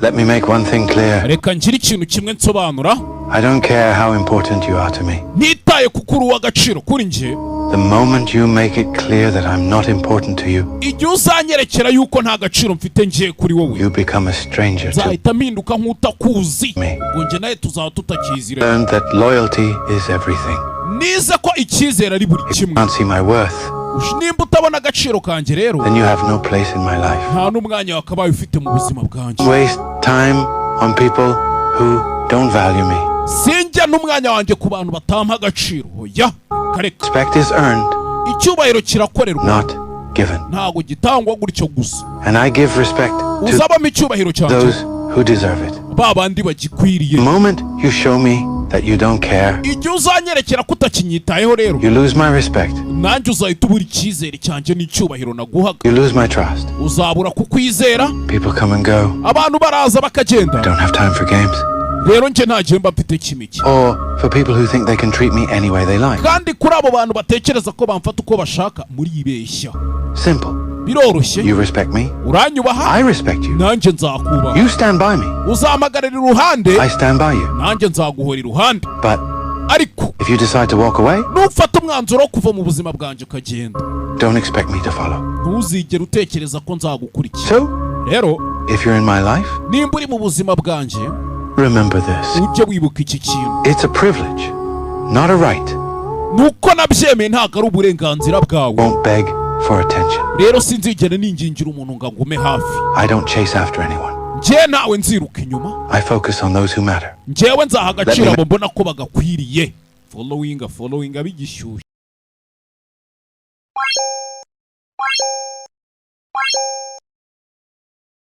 Let me make one thing clear. Reka ngira ikintu kimwe nsobanura. I don't care how important you are to me. Nitaye kukuru w'agaciro kuri nje. The moment you make it clear that I'm not important to you, igihe uzanyerekera yuko nta gaciro mfite nje kuri wowe, you become a stranger to nzahita mpinduka nk'utakuzi. me. Ubwo nje nawe tuzaba tutakizira. Learn that loyalty is everything. Nize ko icyizere ari buri If you kimwe. can't see my worth, Nimba utabona agaciro kanjye rero, then you have no place in my life. nta n'umwanya wakabaye ufite mu buzima bwanjye. Waste time on people who don't value me. Sinjya n'umwanya wanjye ku bantu batampa agaciro. Oya, kareka. Respect is earned, Icyubahiro kirakorerwa, not given. ntago gitangwa gutyo gusa. And I give respect to Uzabamo icyubahiro cyanjye those who deserve it. ba bandi bagikwiriye. The moment you show me that you don't care, Igihe uzanyerekera ko utakinyitayeho rero, you lose my respect. nanjye uzahita ubura icyizere cyanjye n'icyubahiro naguhaga. You lose my trust. Uzabura kukwizera. People come and go. Abantu baraza bakagenda. Don't have time for games. Rero nje nta gihe mba mfite kimiki. Or for people who think they can treat me any way they like. Kandi kuri abo bantu batekereza ko bamfata uko bashaka, muri ibeshya. Simple. Biroroshye. You respect me, Uranyubaha, I respect you. nanjye nzakubaha. You stand by me, Uzamagarira iruhande, I stand by you. nanjye nzaguhora iruhande. But Ariko if you decide to walk away, nufata umwanzuro wo kuva mu buzima bwanjye ukagenda, don't expect me to follow. ntuzigere utekereza ko nzagukurikira. So, Rero if you're in my life, nimba uri mu buzima bwanjye, remember this. ujye wibuka iki kintu. It's a privilege, not a right. Nuko nabyemeye ntabwo ari uburenganzira bwawe. Won't beg for attention. Rero sinzigera ningingira umuntu ngo agume hafi. I don't chase after anyone. Njye nawe nziruka inyuma. I focus on those who matter. Njyewe nzaha agaciro abo mbona ko bagakwiriye. Following bigishyushye.